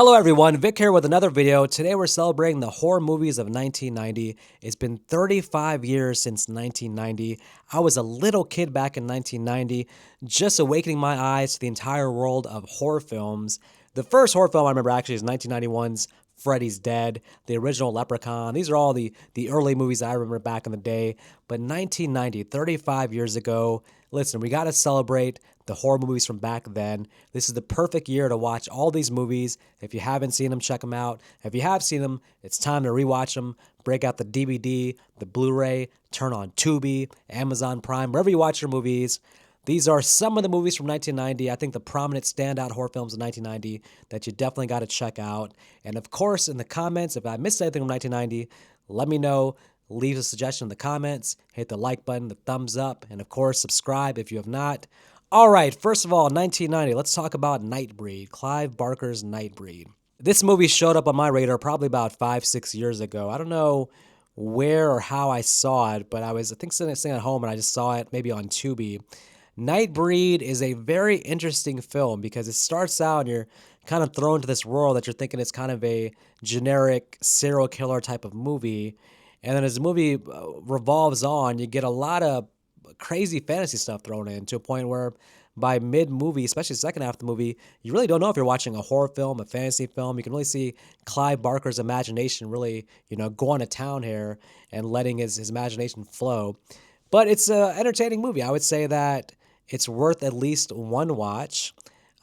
Hello everyone, Vic here with another video. Today we're celebrating the horror movies of 1990. It's been 35 years since 1990. I was a little kid back in 1990, just awakening my eyes to the entire world of horror films. The first horror film I remember actually is 1991's Freddy's Dead, the original Leprechaun. These are all the early movies I remember back in the day. But 1990, 35 years ago, listen, we got to celebrate the horror movies from back then. This is the perfect year to watch all these movies. If you haven't seen them, check them out. If you have seen them, it's time to rewatch them. Break out the DVD, the Blu-ray, turn on Tubi, Amazon Prime, wherever you watch your movies. These are some of the movies from 1990. I think the prominent standout horror films of 1990 that you definitely got to check out. And of course, in the comments, if I missed anything from 1990, let me know. Leave a suggestion in the comments. Hit the like button, the thumbs up, and of course, subscribe if you have not. All right, first of all, 1990, let's talk about Nightbreed, Clive Barker's Nightbreed. This movie showed up on my radar probably about 5-6 years ago. I don't know where or how I saw it, but I think, sitting at home and I just saw it maybe on Tubi. Nightbreed is a very interesting film because it starts out and you're kind of thrown to this world that you're thinking it's kind of a generic serial killer type of movie. And then as the movie revolves on, you get a lot of crazy fantasy stuff thrown in to a point where by mid-movie, especially the second half of the movie, you really don't know if you're watching a horror film, a fantasy film. You can really see Clive Barker's imagination really, going to town here and letting his imagination flow. But it's an entertaining movie. I would say that it's worth at least one watch.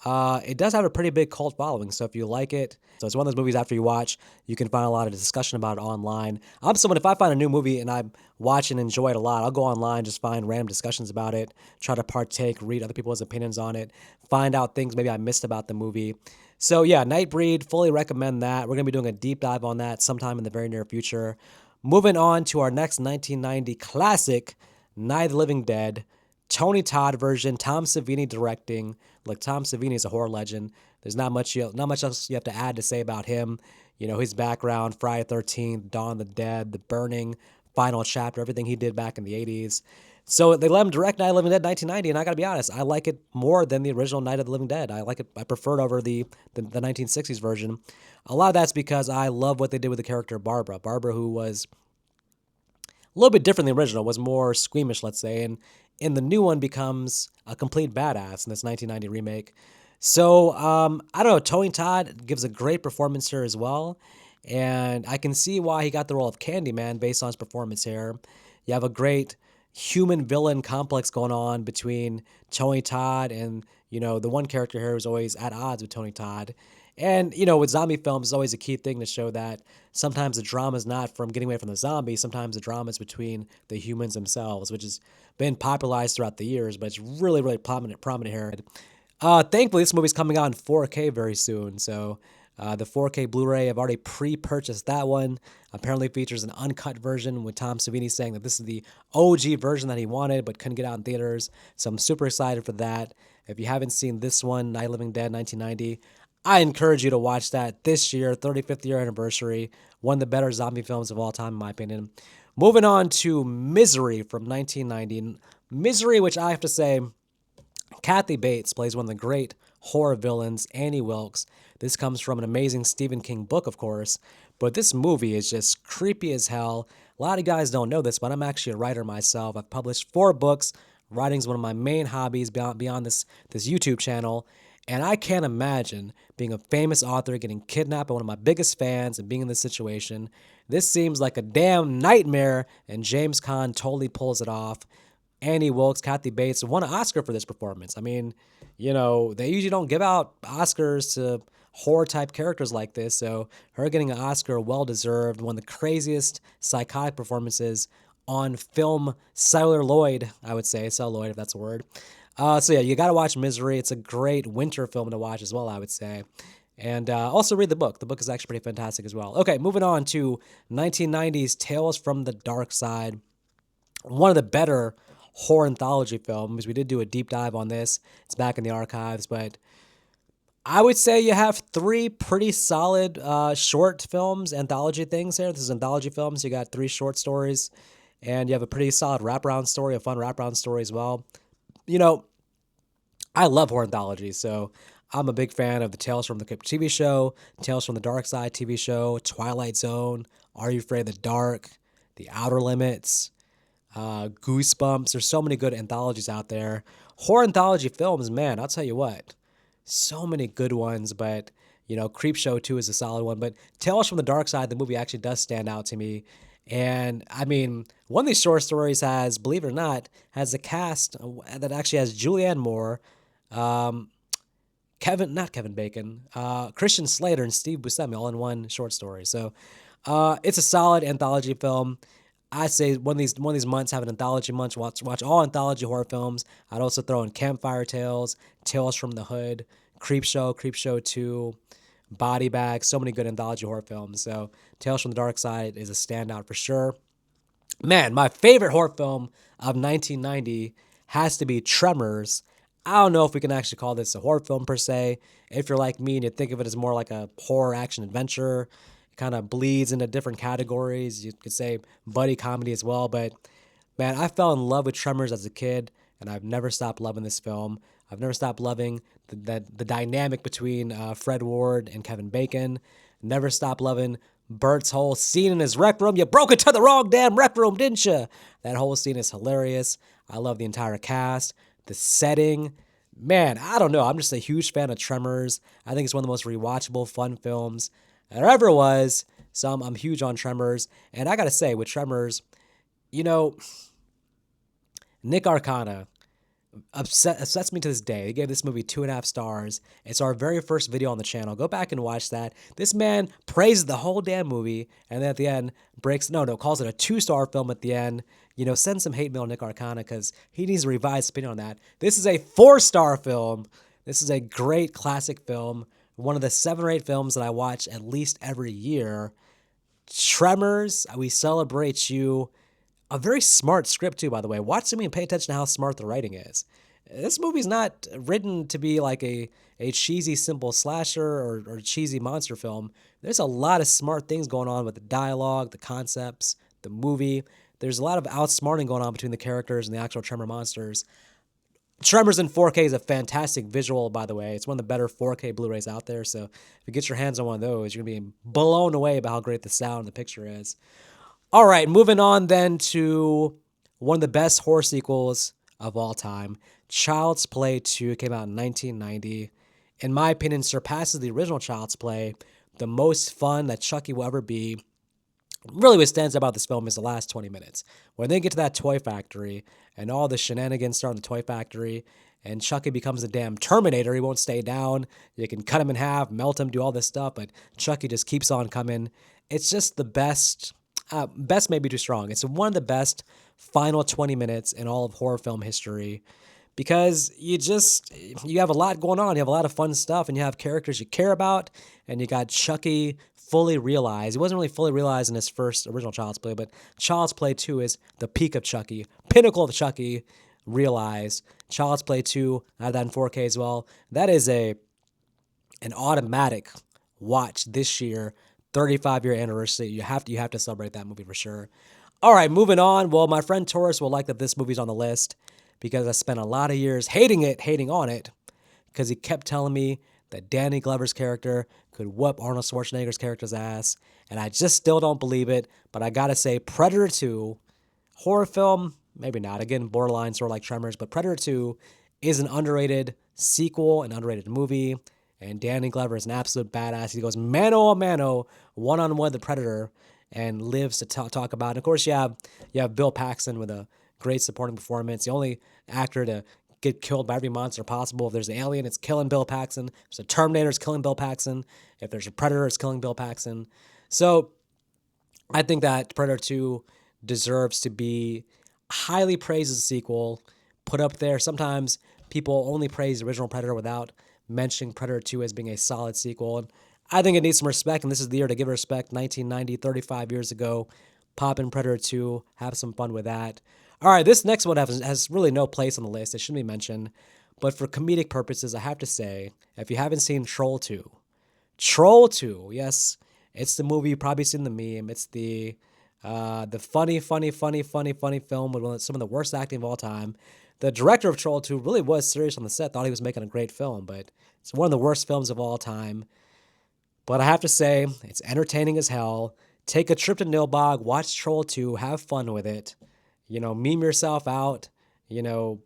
It does have a pretty big cult following, so if you like it, so it's one of those movies after you watch, you can find a lot of discussion about it online. I'm someone, if I find a new movie and I watch and enjoy it a lot, I'll go online, just find random discussions about it, try to partake, read other people's opinions on it, find out things maybe I missed about the movie. So yeah, Nightbreed, fully recommend that. We're going to be doing a deep dive on that sometime in the very near future. Moving on to our next 1990 classic, Night of the Living Dead. Tony Todd version, Tom Savini directing. Look, Tom Savini is a horror legend. There's not much else you have to add to say about him. His background, Friday the 13th, Dawn of the Dead, The Burning, Final Chapter, everything he did back in the 80s. So they let him direct Night of the Living Dead 1990, and I got to be honest, I like it more than the original Night of the Living Dead. I like it. I prefer it over the 1960s version. A lot of that's because I love what they did with the character Barbara. Barbara, who was a little bit different than the original, was more squeamish, let's say, and in the new one becomes a complete badass in this 1990 remake. So, I don't know, Tony Todd gives a great performance here as well, and I can see why he got the role of Candyman based on his performance here. You have a great human-villain complex going on between Tony Todd and, the one character here who's always at odds with Tony Todd. And, with zombie films, it's always a key thing to show that sometimes the drama is not from getting away from the zombies. Sometimes the drama is between the humans themselves, which has been popularized throughout the years, but it's really, really prominent here. Thankfully, this movie's coming out in 4K very soon. So the 4K Blu-ray, I've already pre-purchased that one. Apparently features an uncut version with Tom Savini saying that this is the OG version that he wanted but couldn't get out in theaters. So I'm super excited for that. If you haven't seen this one, Night of the Living Dead 1990, I encourage you to watch that this year, 35th year anniversary. One of the better zombie films of all time, in my opinion. Moving on to Misery from 1990. Misery, which I have to say, Kathy Bates plays one of the great horror villains, Annie Wilkes. This comes from an amazing Stephen King book, of course, but this movie is just creepy as hell. A lot of guys don't know this, but I'm actually a writer myself. I've published 4 books. Writing is one of my main hobbies beyond this YouTube channel. And I can't imagine being a famous author, getting kidnapped by one of my biggest fans, and being in this situation. This seems like a damn nightmare, and James Caan totally pulls it off. Annie Wilkes, Kathy Bates, won an Oscar for this performance. I mean, they usually don't give out Oscars to horror-type characters like this, so her getting an Oscar, well-deserved, one of the craziest psychotic performances on film celluloid, I would say, celluloid if that's a word. So yeah, you got to watch Misery. It's a great winter film to watch as well, I would say. And also read the book. The book is actually pretty fantastic as well. Okay, moving on to 1990's Tales from the Dark Side. One of the better horror anthology films. We did do a deep dive on this. It's back in the archives, but I would say you have 3 pretty solid short films, anthology things here. This is anthology films. You got 3 short stories, and you have a pretty solid wraparound story, a fun wraparound story as well. I love horror anthologies, so I'm a big fan of the Tales from the Crypt TV show, Tales from the Dark Side TV show, Twilight Zone, Are You Afraid of the Dark, The Outer Limits, Goosebumps. There's so many good anthologies out there. Horror anthology films, man, I'll tell you what, so many good ones, but Creepshow 2 is a solid one. But Tales from the Dark Side, the movie actually does stand out to me. And I mean, one of these short stories has, believe it or not, has a cast that actually has Julianne Moore, um, not Kevin Bacon, Christian Slater, and Steve Buscemi all in one short story. So it's a solid anthology film. I say one of these months have an anthology month. Watch all anthology horror films. I'd also throw in Campfire Tales, Tales from the Hood, Creepshow 2, Body Bag. So many good anthology horror films. So Tales from the Dark Side is a standout for sure. Man, my favorite horror film of 1990 has to be Tremors. I don't know if we can actually call this a horror film per se. If you're like me and you think of it as more like a horror action adventure, it kind of bleeds into different categories. You could say buddy comedy as well. But man, I fell in love with Tremors as a kid, and I've never stopped loving this film. I've never stopped loving the dynamic between Fred Ward and Kevin Bacon. Never stopped loving Bert's whole scene in his rec room. You broke into the wrong damn rec room, didn't you? That whole scene is hilarious. I love the entire cast, the setting. Man, I don't know. I'm just a huge fan of Tremors. I think it's one of the most rewatchable, fun films there ever was. So I'm huge on Tremors. And I got to say, with Tremors, you know, Nick Arcana upsets me to this day. They gave this movie 2.5 stars. It's our very first video on the channel. Go back and watch that. This man praises the whole damn movie, and then at the end calls it a 2-star film at the end. Send some hate mail to Nick Arcana because he needs a revised opinion on that. This is a 4-star film. This is a great classic film. One of the 7 or 8 films that I watch at least every year. Tremors, we celebrate you. A very smart script too, by the way. Watch the movie and pay attention to how smart the writing is. This movie's not written to be like a cheesy, simple slasher or cheesy monster film. There's a lot of smart things going on with the dialogue, the concepts, the movie. There's a lot of outsmarting going on between the characters and the actual Tremor monsters. Tremors in 4K is a fantastic visual, by the way. It's one of the better 4K Blu-rays out there. So if you get your hands on one of those, you're going to be blown away by how great the sound and the picture is. All right, moving on then to one of the best horror sequels of all time. Child's Play 2 came out in 1990. In my opinion, surpasses the original Child's Play. The most fun that Chucky will ever be. Really what stands out about this film is the last 20 minutes. When they get to that toy factory and all the shenanigans start in the toy factory and Chucky becomes a damn Terminator, he won't stay down. You can cut him in half, melt him, do all this stuff, but Chucky just keeps on coming. It's just the best. Best may be too strong. It's one of the best final 20 minutes in all of horror film history because you have a lot going on. You have a lot of fun stuff and you have characters you care about and you got Chucky fully realized. He wasn't really fully realized in his first original Child's Play, but Child's Play 2 is the peak of Chucky, pinnacle of Chucky realized. Child's Play 2, I have that in 4K as well. That is an automatic watch this year. 35-year anniversary. You have to celebrate that movie for sure. All right, moving on. Well, my friend Taurus will like that this movie's on the list because I spent a lot of years hating on it, because he kept telling me that Danny Glover's character could whoop Arnold Schwarzenegger's character's ass, and I just still don't believe it. But I gotta say, Predator 2, horror film, maybe not. Again, borderline sort of like Tremors, but Predator 2 is an underrated sequel, an underrated movie. And Danny Glover is an absolute badass. He goes mano a mano, one-on-one with the Predator, and lives to talk about it. Of course, you have Bill Paxton with a great supporting performance. The only actor to get killed by every monster possible. If there's an alien, it's killing Bill Paxton. If there's a Terminator, it's killing Bill Paxton. If there's a Predator, it's killing Bill Paxton. So I think that Predator 2 deserves to be highly praised as a sequel, put up there. Sometimes people only praise the original Predator without mentioning Predator 2 as being a solid sequel. And I think it needs some respect, and this is the year to give it respect. 1990, 35 years ago. Pop in Predator 2. Have some fun with that. All right, this next one has really no place on the list. It shouldn't be mentioned. But for comedic purposes, I have to say, if you haven't seen Troll 2, yes, it's the movie you've probably seen the meme. It's the funny film with some of the worst acting of all time. The director of Troll 2 really was serious on the set, thought he was making a great film, but it's one of the worst films of all time. But I have to say, it's entertaining as hell. Take a trip to Nilbog, watch Troll 2, have fun with it. Meme yourself out. You know,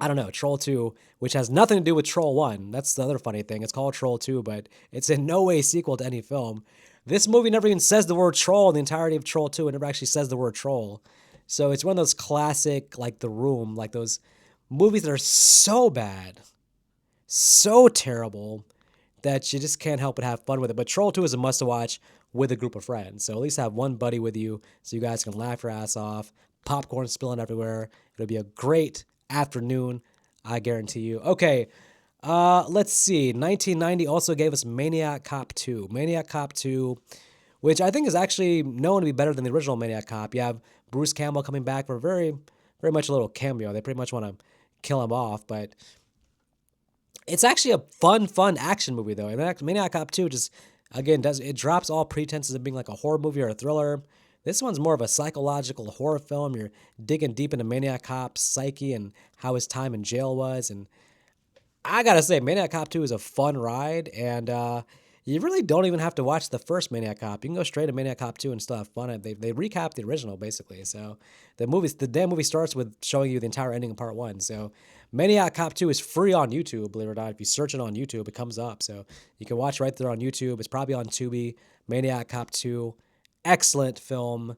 I don't know, Troll 2, which has nothing to do with Troll 1. That's the other funny thing. It's called Troll 2, but it's in no way a sequel to any film. This movie never even says the word troll in the entirety of Troll 2. It never actually says the word troll. So it's one of those classic, like The Room, like those movies that are so bad, so terrible, that you just can't help but have fun with it. But Troll 2 is a must watch with a group of friends. So at least have one buddy with you so you guys can laugh your ass off, popcorn spilling everywhere. It'll be a great afternoon, I guarantee you. Okay, let's see. 1990 also gave us Maniac Cop 2. Maniac Cop 2, which I think is actually known to be better than the original Maniac Cop. You have Bruce Campbell coming back for very, very much a little cameo. They pretty much want to kill him off, but it's actually a fun action movie though. Maniac Cop 2 just again drops all pretenses of being like a horror movie or a thriller. This one's more of a psychological horror film. You're digging deep into Maniac Cop's psyche and how his time in jail was. And I gotta say, Maniac Cop 2 is a fun ride, and you really don't even have to watch the first Maniac Cop. You can go straight to Maniac Cop 2 and still have fun. They recap the original, basically. So the damn movie starts with showing you the entire ending of part 1. So Maniac Cop 2 is free on YouTube, believe it or not. If you search it on YouTube, it comes up. So you can watch right there on YouTube. It's probably on Tubi. Maniac Cop 2. Excellent film.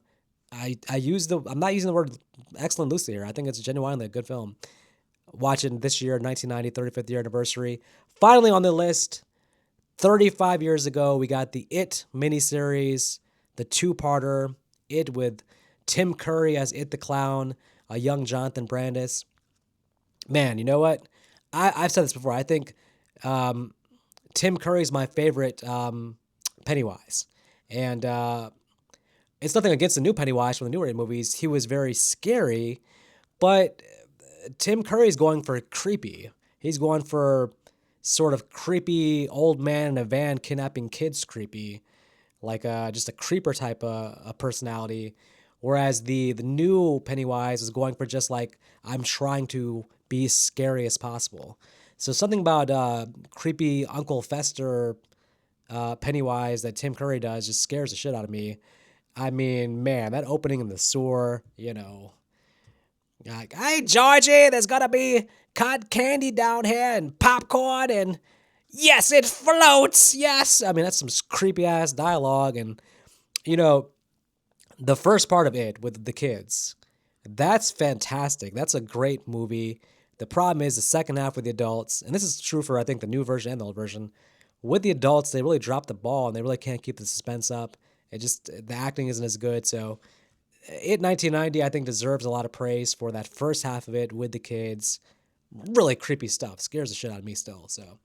I'm not using the word excellent loosely here. I think it's genuinely a good film. Watching this year, 1990, 35th year anniversary. Finally on the list, 35 years ago, we got the It miniseries, the two-parter, It with Tim Curry as It the Clown, a young Jonathan Brandis. Man, you know what? I've said this before. I think Tim Curry's my favorite Pennywise. And it's nothing against the new Pennywise from the newer movies. He was very scary, but Tim Curry's going for creepy. He's going for sort of creepy old man in a van kidnapping kids creepy, like just a creeper type of personality. Whereas the new Pennywise is going for just like, I'm trying to be as scary as possible. So something about creepy Uncle Fester Pennywise that Tim Curry does just scares the shit out of me. I mean, man, that opening in the sewer, like, hey, Georgie, there's gonna be cotton candy down here and popcorn, and yes, it floats, yes. I mean, that's some creepy ass dialogue, and the first part of it with the kids, that's fantastic. That's a great movie. The problem is the second half with the adults, and this is true for I think the new version and the old version. With the adults, they really drop the ball, and they really can't keep the suspense up. The acting isn't as good, so. It 1990, I think, deserves a lot of praise for that first half of it with the kids. Really creepy stuff. Scares the shit out of me still. So,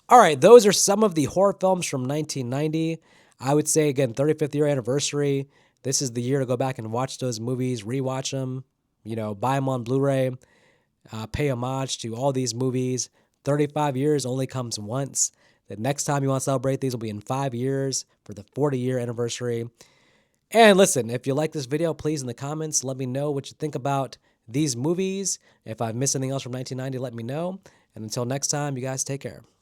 all right, those are some of the horror films from 1990. I would say, again, 35th year anniversary. This is the year to go back and watch those movies, rewatch them, buy them on Blu-ray, pay homage to all these movies. 35 years only comes once. The next time you want to celebrate these will be in 5 years for the 40-year anniversary. And listen, if you like this video, please in the comments, let me know what you think about these movies. If I've missed anything else from 1990, let me know. And until next time, you guys take care.